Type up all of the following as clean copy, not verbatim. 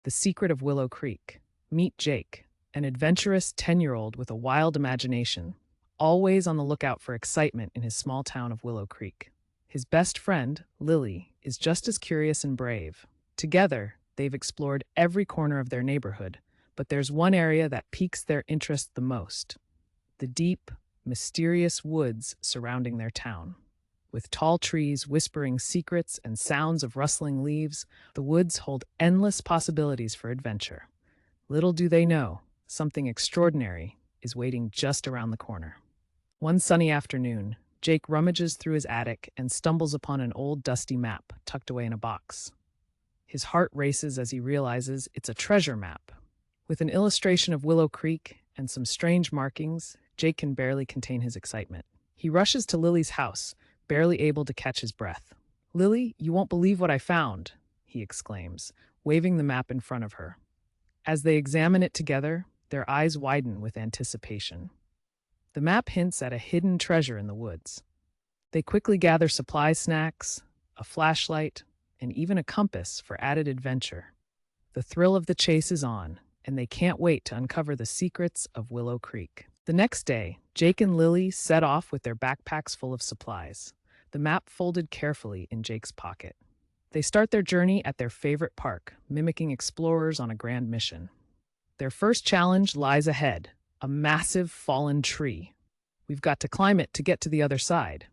The Secret of Willow Creek. Meet Jake, an adventurous 10-year-old with a wild imagination, always on the lookout for excitement in his small town of Willow Creek. His best friend, Lily, is just as curious and brave. Together, they've explored every corner of their neighborhood, but there's one area that piques their interest the most: the deep, mysterious woods surrounding their town. With tall trees whispering secrets and sounds of rustling leaves, the woods hold endless possibilities for adventure. Little do they know, something extraordinary is waiting just around the corner. One sunny afternoon, Jake rummages through his attic and stumbles upon an old dusty map tucked away in a box. His heart races as he realizes it's a treasure map. With an illustration of Willow Creek and some strange markings, Jake can barely contain his excitement. He rushes to Lily's house, barely able to catch his breath. "Lily, you won't believe what I found," he exclaims, waving the map in front of her. As they examine it together, their eyes widen with anticipation. The map hints at a hidden treasure in the woods. They quickly gather supply snacks, a flashlight, and even a compass for added adventure. The thrill of the chase is on, and they can't wait to uncover the secrets of Willow Creek. The next day, Jake and Lily set off with their backpacks full of supplies, the map folded carefully in Jake's pocket. They start their journey at their favorite park, mimicking explorers on a grand mission. Their first challenge lies ahead: a massive fallen tree. "We've got to climb it to get to the other side,"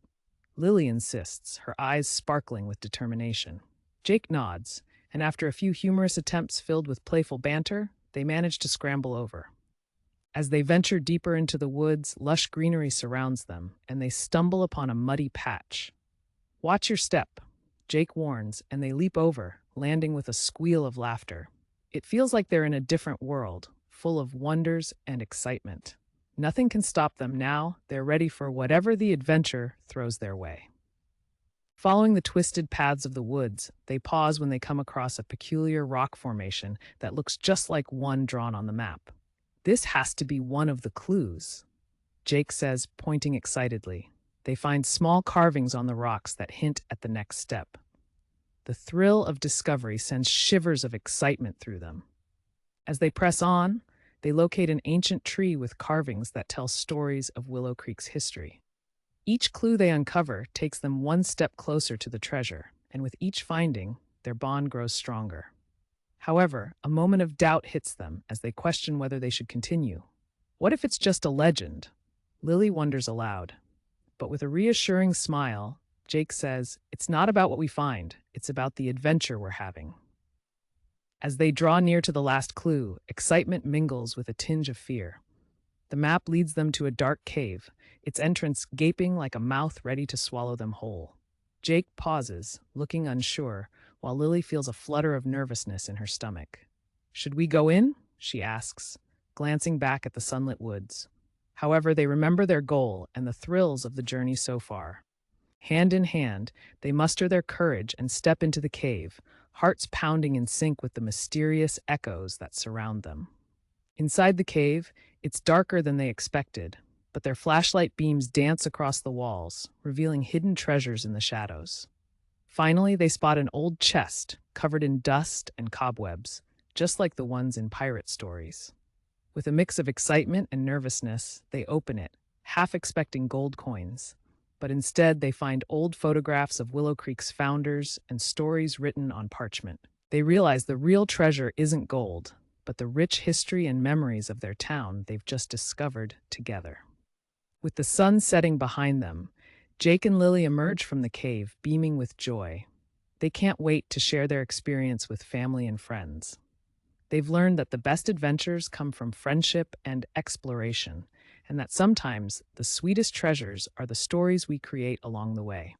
Lily insists, her eyes sparkling with determination. Jake nods, and after a few humorous attempts filled with playful banter, they manage to scramble over. As they venture deeper into the woods, lush greenery surrounds them, and they stumble upon a muddy patch. "Watch your step," Jake warns, and they leap over, landing with a squeal of laughter. It feels like they're in a different world, full of wonders and excitement. Nothing can stop them now. They're ready for whatever the adventure throws their way. Following the twisted paths of the woods, they pause when they come across a peculiar rock formation that looks just like one drawn on the map. "This has to be one of the clues," Jake says, pointing excitedly. They find small carvings on the rocks that hint at the next step. The thrill of discovery sends shivers of excitement through them. As they press on, they locate an ancient tree with carvings that tell stories of Willow Creek's history. Each clue they uncover takes them one step closer to the treasure, and with each finding, their bond grows stronger. However, a moment of doubt hits them as they question whether they should continue. What if it's just a legend? Lily wonders aloud. But with a reassuring smile, Jake says, "It's not about what we find, it's about the adventure we're having." As they draw near to the last clue, excitement mingles with a tinge of fear. The map leads them to a dark cave, its entrance gaping like a mouth ready to swallow them whole. Jake pauses, looking unsure, while Lily feels a flutter of nervousness in her stomach. "Should we go in?" she asks, glancing back at the sunlit woods. However, they remember their goal and the thrills of the journey so far. Hand in hand, they muster their courage and step into the cave, hearts pounding in sync with the mysterious echoes that surround them. Inside the cave, it's darker than they expected, but their flashlight beams dance across the walls, revealing hidden treasures in the shadows. Finally, they spot an old chest covered in dust and cobwebs, just like the ones in pirate stories. With a mix of excitement and nervousness, they open it, half expecting gold coins. But instead, they find old photographs of Willow Creek's founders and stories written on parchment. They realize the real treasure isn't gold, but the rich history and memories of their town they've just discovered together. With the sun setting behind them, Jake and Lily emerge from the cave, beaming with joy. They can't wait to share their experience with family and friends. They've learned that the best adventures come from friendship and exploration, and that sometimes the sweetest treasures are the stories we create along the way.